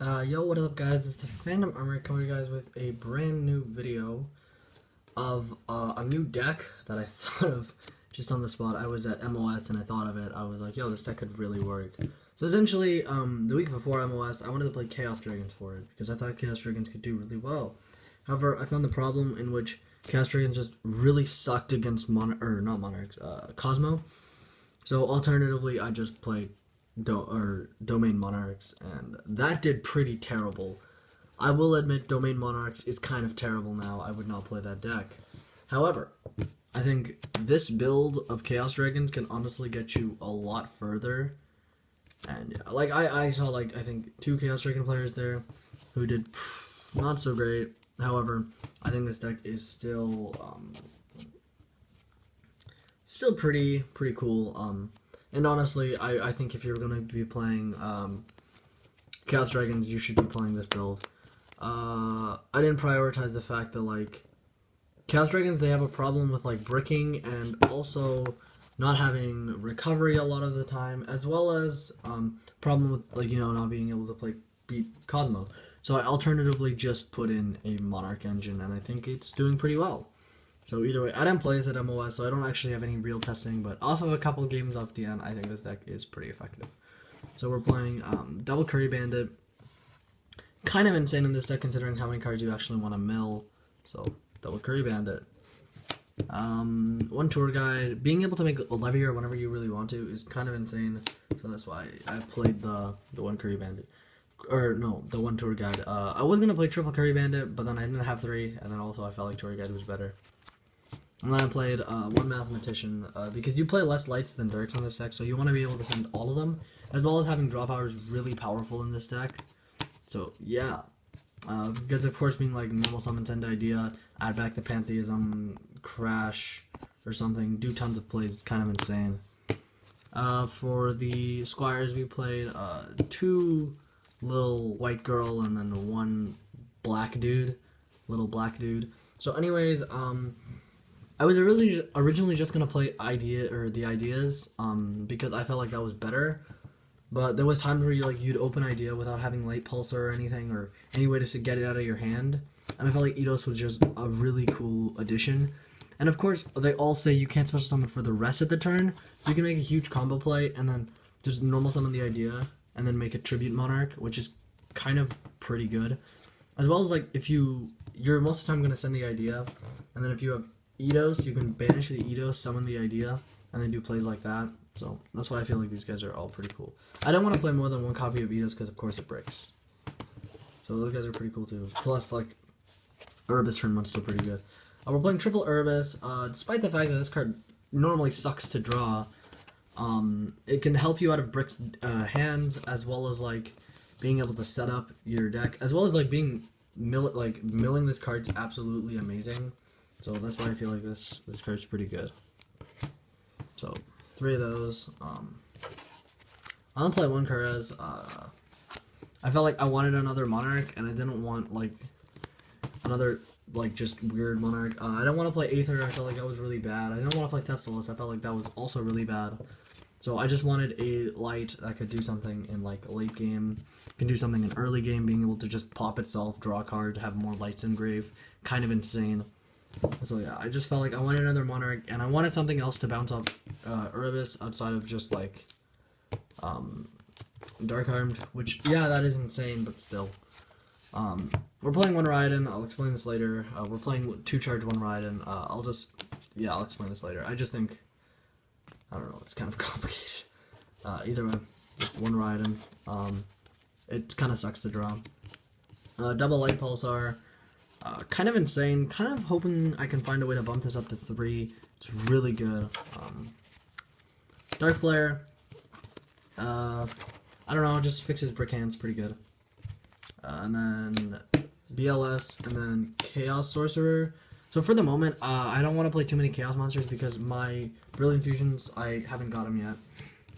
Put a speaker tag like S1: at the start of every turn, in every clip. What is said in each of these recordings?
S1: Yo, what up guys, it's the Phantom Armor coming to you guys with a brand new video of a new deck that I thought of just on the spot. I was at MOS and I thought of it. I was like, yo, this deck could really work. So essentially, the week before MOS, I wanted to play Chaos Dragons for it, because I thought Chaos Dragons could do really well. However, I found the problem in which Chaos Dragons just really sucked against Cosmo. So alternatively, I just played Domain Monarchs, and that did pretty terrible. I will admit Domain Monarchs is kind of terrible now. I would not play that deck. However, I think this build of Chaos Dragons can honestly get you a lot further. And yeah, like I saw like I think 2 Chaos Dragon players there who did not so great. However, I think this deck is still pretty cool. And honestly, I think if you're going to be playing Chaos Dragons, you should be playing this build. I didn't prioritize the fact that, like, Chaos Dragons, they have a problem with, like, bricking and also not having recovery a lot of the time, as well as problem with, like, you know, not being able to beat Cosmo. So I alternatively just put in a Monarch engine, and I think it's doing pretty well. So either way, I didn't play this at MOS, so I don't actually have any real testing, but off of a couple games off DN, I think this deck is pretty effective. So we're playing Double Curry Bandit. Kind of insane in this deck considering how many cards you actually want to mill. So, Double Curry Bandit. One tour guide. Being able to make a Levier whenever you really want to is kind of insane. So that's why I played the one Curry Bandit. Or no, the one tour guide. I was gonna play triple Curry Bandit, but then I didn't have 3, and then also I felt like tour guide was better. And then I played one Mathematician, because you play less lights than darks on this deck, so you want to be able to send all of them, as well as having draw power is really powerful in this deck. So yeah, because of course being like normal summon, send idea, add back the Pantheism, crash, or something, do tons of plays, it's kind of insane. For the Squires, we played 2 little white girl and then 1 black dude, little black dude. So anyways, I was originally just gonna play the ideas, because I felt like that was better. But there was times where you'd open idea without having light pulsar or anything, or any way to get it out of your hand. And I felt like Eidos was just a really cool addition. And of course, they all say you can't special summon for the rest of the turn, so you can make a huge combo play and then just normal summon the idea and then make a tribute monarch, which is kind of pretty good. As well as like if you're most of the time gonna send the idea, and then if you have Eidos, you can banish the Eidos, summon the idea, and then do plays like that. So that's why I feel like these guys are all pretty cool. I don't want to play more than 1 copy of Eidos because of course it breaks. So those guys are pretty cool too. Plus like Erebus turn 1's still pretty good. We're playing triple Erebus. Despite the fact that this card normally sucks to draw, it can help you out of bricked hands, as well as like being able to set up your deck, as well as like milling this card's absolutely amazing. So that's why I feel like this card's pretty good. So 3 of those. I'm gonna play 1 Karez. I felt like I wanted another Monarch, and I didn't want like another like just weird Monarch. I don't want to play Aether. I felt like that was really bad. I didn't want to play Thestalos. I felt like that was also really bad. So I just wanted a light that could do something in like late game, can do something in early game, being able to just pop itself, draw a card, have more lights in grave. Kind of insane. So yeah, I just felt like I wanted another Monarch, and I wanted something else to bounce off Erebus outside of just like Dark Armed, which yeah, that is insane, but still. We're playing 1 Raiden. I'll explain this later. We're playing 2 charge 1 Raiden. I'll explain this later. I just think, I don't know, it's kind of complicated. Either way, just 1 Raiden. It kind of sucks to draw. Double Light Pulsar. Kind of insane. Kind of hoping I can find a way to bump this up to 3. It's really good. Dark Flare. I don't know, just fixes brick hands pretty good. And then BLS, and then Chaos Sorcerer. So for the moment, I don't want to play too many Chaos Monsters because my Brilliant Fusions, I haven't got them yet.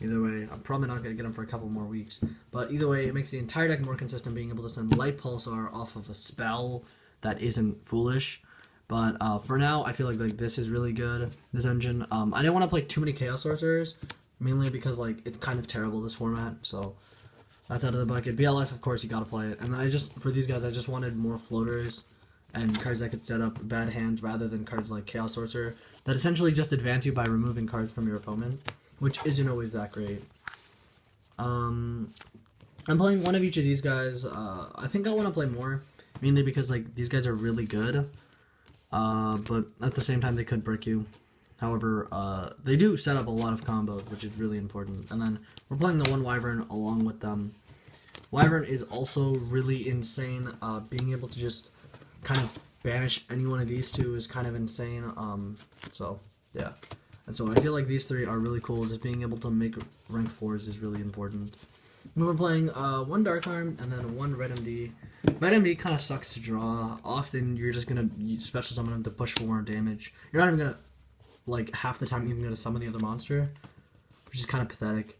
S1: Either way, I'm probably not going to get them for a couple more weeks. But either way, it makes the entire deck more consistent, being able to send Light Pulsar off of a spell that isn't foolish. But for now, I feel like this is really good, this engine. I didn't want to play too many Chaos Sorcerers, mainly because like it's kind of terrible, this format. So That's out of the bucket. BLS, of course, you gotta play it. And then for these guys, I just wanted more floaters and cards that could set up bad hands rather than cards like Chaos Sorcerer that essentially just advance you by removing cards from your opponent, which isn't always that great. I'm playing one of each of these guys. I think I want to play more, mainly because like these guys are really good, but at the same time they could brick you. However, they do set up a lot of combos, which is really important. And then we're playing the one Wyvern along with them. Wyvern is also really insane. Being able to just kind of banish any one of these two is kind of insane. So, yeah. And so I feel like these three are really cool. Just being able to make rank 4s is really important. And we're playing one Dark Arm and then one Red MD. Red MD kind of sucks to draw. Often you're just going to special summon him to push for more damage. You're not even going to, like, half the time even going to summon the other monster, which is kind of pathetic.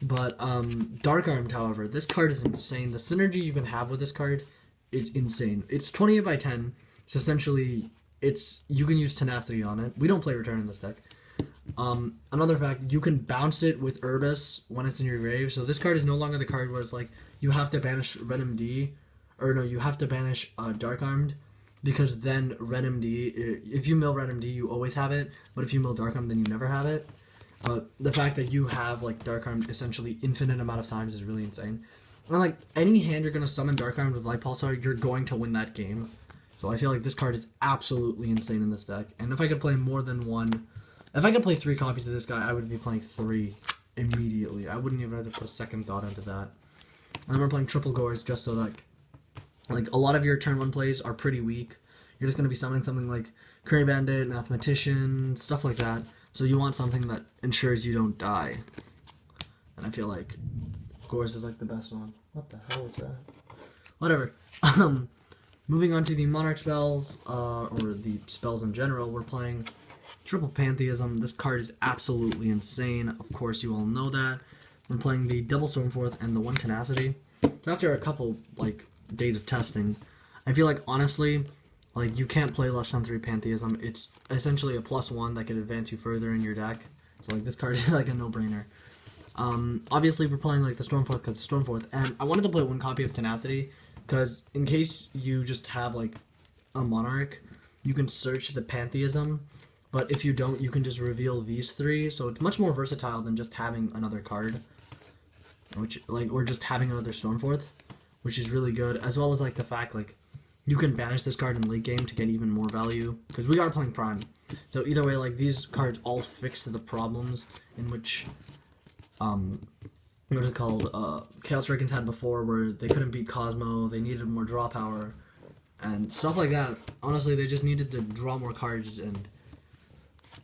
S1: But Dark Armed, however, this card is insane. The synergy you can have with this card is insane. It's 28 by 10, so essentially you can use Tenacity on it. We don't play Return in this deck. Another fact, you can bounce it with Urbis when it's in your grave. So this card is no longer the card where it's like you have to banish Red MD, or no, you have to banish Dark Armed, because then Red MD, if you mill Red MD, you always have it. But if you mill Dark Armed, then you never have it. But the fact that you have like Dark Armed essentially infinite amount of times is really insane. And like any hand you're gonna summon Dark Armed with Light Pulsar, you're going to win that game. So I feel like this card is absolutely insane in this deck. And if I could play more than one, if I could play 3 copies of this guy, I would be playing 3 immediately. I wouldn't even have to put a second thought into that. And then we're playing triple Gores just so that like a lot of your turn 1 plays are pretty weak. You're just gonna be summoning something like Curry Bandit, Mathematician, stuff like that. So you want something that ensures you don't die. And I feel like Gores is like the best one. What the hell is that? Whatever. Moving on to the Monarch spells, or the spells in general, we're playing Triple Pantheism. This card is absolutely insane. Of course, you all know that. We're playing the Double Stormforth and the one Tenacity. So after a couple like days of testing, I feel like honestly, like, you can't play less than 3 Pantheism. It's essentially a +1 that can advance you further in your deck. So, like, this card is, like, a no-brainer. Obviously, we're playing, like, the Stormforth because it's Stormforth. And I wanted to play 1 copy of Tenacity because in case you just have, like, a Monarch, you can search the Pantheism. But if you don't, you can just reveal these 3. So it's much more versatile than just having another card. Which, like, or just having another Stormforth, which is really good. As well as, like, the fact, like, you can banish this card in late game to get even more value, because we are playing Prime. So either way, like, these cards all fix the problems in which, what is it called, Chaos Dragons had before, where they couldn't beat Cosmo, they needed more draw power, and stuff like that. Honestly, they just needed to draw more cards, and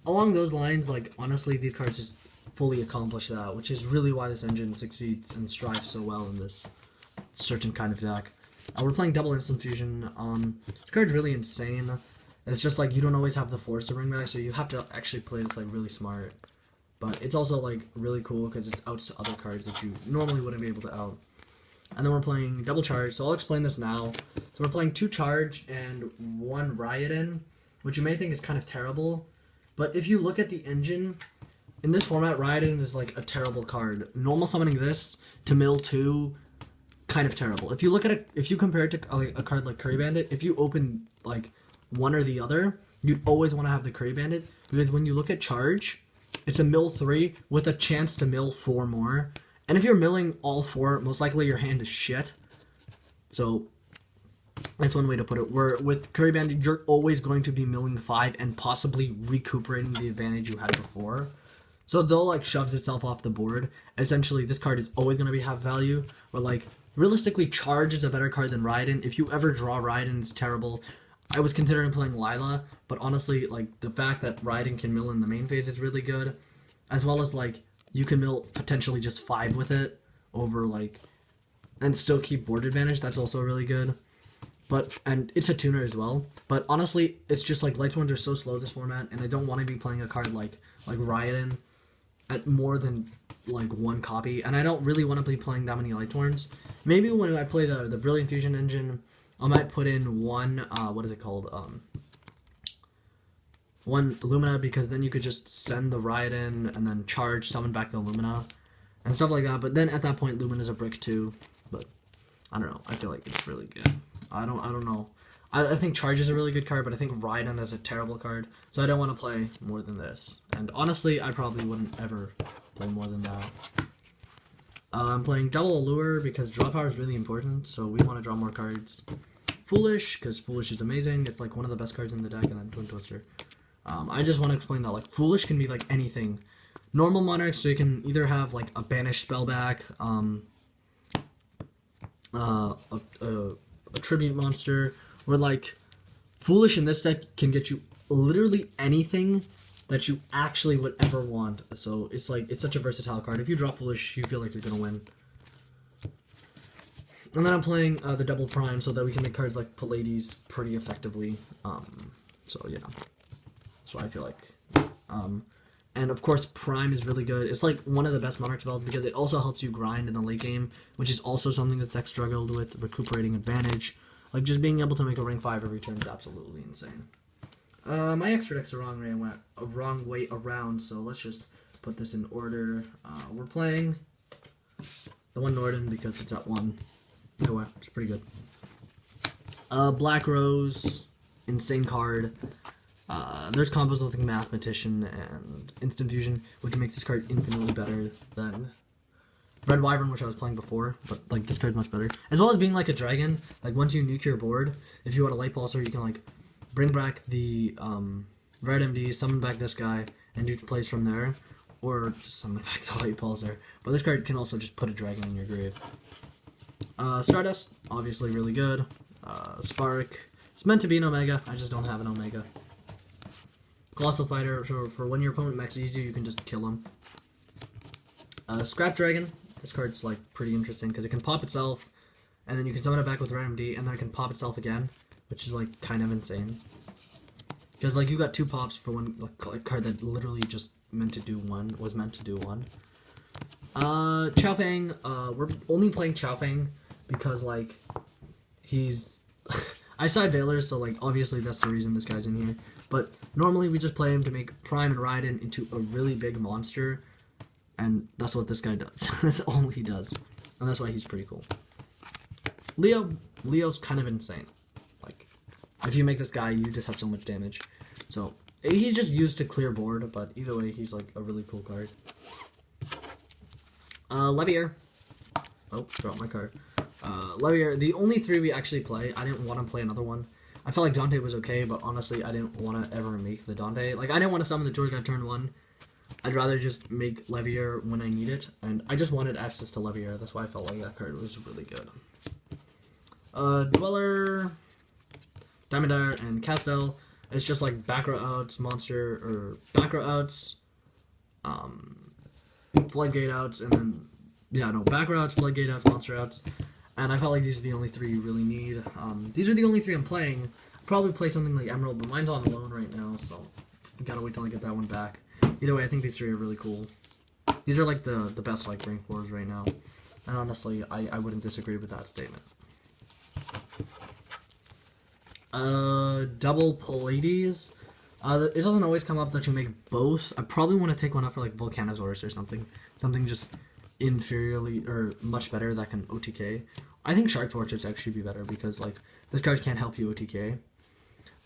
S1: along those lines, like, honestly, these cards just fully accomplish that, which is really why this engine succeeds and strives so well in this certain kind of deck. We're playing Double Instant Fusion. This card's really insane. It's just like you don't always have the force to bring back, so you have to actually play this like really smart. But it's also like really cool because it's outs to other cards that you normally wouldn't be able to out. And then we're playing Double Charge, so I'll explain this now. So we're playing 2 Charge and 1 Riot in, which you may think is kind of terrible. But if you look at the engine, in this format, Riot in is like a terrible card. Normal summoning this to mill 2, kind of terrible. If you look at it, if you compare it to a card like Curry Bandit, if you open like one or the other, you'd always want to have the Curry Bandit, because when you look at Charge, it's a mill 3 with a chance to mill 4 more. And if you're milling all 4, most likely your hand is shit. So that's one way to put it. Where with Curry Bandit, you're always going to be milling 5 and possibly recuperating the advantage you had before. So though like shoves itself off the board, essentially this card is always going to have value. But like realistically, Charge is a better card than Raiden. If you ever draw Raiden, it's terrible. I was considering playing Lila, but honestly, like, the fact that Raiden can mill in the main phase is really good. As well as, like, you can mill potentially just 5 with it over, like, and still keep board advantage. That's also really good. But, and it's a tuner as well. But honestly, it's just, like, Light Ones are so slow this format, and I don't want to be playing a card like Raiden at more than like 1 copy, and I don't really want to be playing that many Light Torns. Maybe when I play the Brilliant Fusion engine, I might put in 1 what is it called, 1 Lumina, because then you could just send the Riot in and then charge, summon back the Lumina, and stuff like that. But then at that point, Lumen is a brick too. But I don't know. I feel like it's really good. I don't know. I think Charge is a really good card, but I think Raiden is a terrible card. So I don't want to play more than this. And honestly, I probably wouldn't ever play more than that. I'm playing Double Allure because draw power is really important, so we want to draw more cards. Foolish, because Foolish is amazing. It's like one of the best cards in the deck, and then Twin Twister. I just want to explain that like Foolish can be like anything. Normal Monarchs, so you can either have like a Banish spell back, a Tribute monster, or like Foolish in this deck can get you literally anything that you actually would ever want. So it's like, it's such a versatile card. If you draw Foolish, you feel like you're gonna win. And then I'm playing the Double Prime so that we can make cards like Pallades pretty effectively. So yeah, that's what I feel like. And of course, Prime is really good. It's like one of the best Monarch spells because it also helps you grind in the late game, which is also something that deck struggled with, recuperating advantage. Like, just being able to make a ring 5 every turn is absolutely insane. My extra deck's the wrong way around, so let's just put this in order. We're playing the one Norden because it's at 1. Either way, it's pretty good. Black Rose, insane card. There's combos with like Mathematician and Instant Fusion, which makes this card infinitely better than Red Wyvern, which I was playing before, but like this card's much better. As well as being like a dragon, like once you nuke your board, if you want a Light Pulsar, you can like bring back the Red MD, summon back this guy, and do plays from there, or just summon back the Light Pulsar. But this card can also just put a dragon in your grave. Stardust, obviously really good. Spark, it's meant to be an Omega, I just don't have an Omega. Colossal Fighter, so for when your opponent maxes you, you can just kill him. Scrap Dragon, this card's like pretty interesting because it can pop itself, and then you can summon it back with Red MD, and then it can pop itself again, which is like kind of insane. Because like you got 2 pops for one like card that literally just was meant to do one. Chao Fang, we're only playing Chao Fang because like he's I side Valor, so like obviously that's the reason this guy's in here. But normally we just play him to make Prime and Raiden into a really big monster, and that's what this guy does. That's all he does, and that's why he's pretty cool. Leo's kind of insane. Like, if you make this guy, you just have so much damage. So he's just used to clear board, but either way, he's like a really cool card. Levier. Oh, dropped my card. Levier, the only 3 we actually play. I didn't want to play another one. I felt like Dante was okay, but honestly, I didn't want to ever make the Dante. Like, I didn't want to summon the George at turn 1. I'd rather just make Levier when I need it, and I just wanted access to Levier. That's why I felt like that card was really good. Dweller, Diamondire, and Castel. It's just like back row outs, monster, or back row outs, floodgate outs, and then, yeah, no, back row outs, floodgate outs, monster outs. And I felt like these are the only 3 you really need. These are the only 3 I'm playing. I'll probably play something like Emerald, but mine's on loan right now, so gotta wait till I get that one back. Either way, I think these 3 are really cool. These are like the best like rank 4s right now. And honestly, I wouldn't disagree with that statement. Double Pallades. It doesn't always come up that you make both. I probably want to take one up for like Volcanosaurus or something. Something just inferiorly or much better that can OTK. I think Shark Fortress actually be better because like this card can't help you OTK.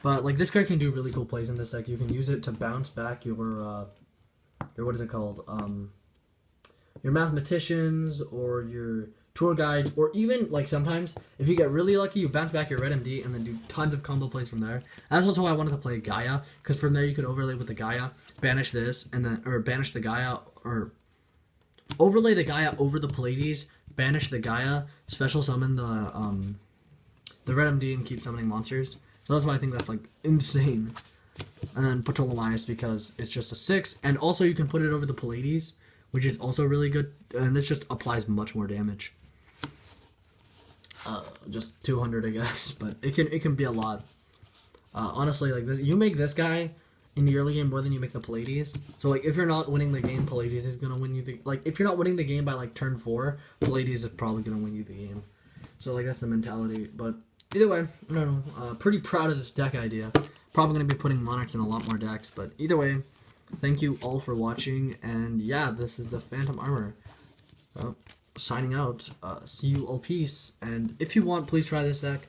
S1: But like this card can do really cool plays in this deck. You can use it to bounce back your what is it called? Your Mathematicians or your Tour Guides, or even like sometimes if you get really lucky, you bounce back your Red MD and then do tons of combo plays from there. That's also why I wanted to play Gaia, because from there you could overlay with the Gaia, banish this, and then banish the Gaia, or overlay the Gaia over the Pallades, banish the Gaia, special summon the Red MD, and keep summoning monsters. So that's why I think that's like insane. And then Ptolemaeus because it's just a 6, and also you can put it over the Pallades, which is also really good, and this just applies much more damage. Just 200, I guess, but it can be a lot. Honestly, like this, you make this guy in the early game more than you make the Pallades. So like if you're not winning the game, Pallades is gonna win you the if you're not winning the game by like turn 4, Pallades is probably gonna win you the game. So like that's the mentality. But either way, I don't know. Pretty proud of this deck idea. Probably gonna be putting Monarchs in a lot more decks, but either way, thank you all for watching, and yeah, this is the Phantom Armor. signing out. See you all, peace. And if you want, please try this deck.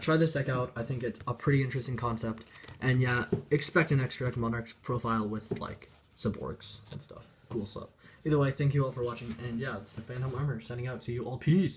S1: Try this deck out. I think it's a pretty interesting concept. And yeah, expect an extra Monarchs profile with like some orcs and stuff. Cool stuff. Either way, thank you all for watching. And yeah, it's the Phantom Armor signing out. See you all, peace.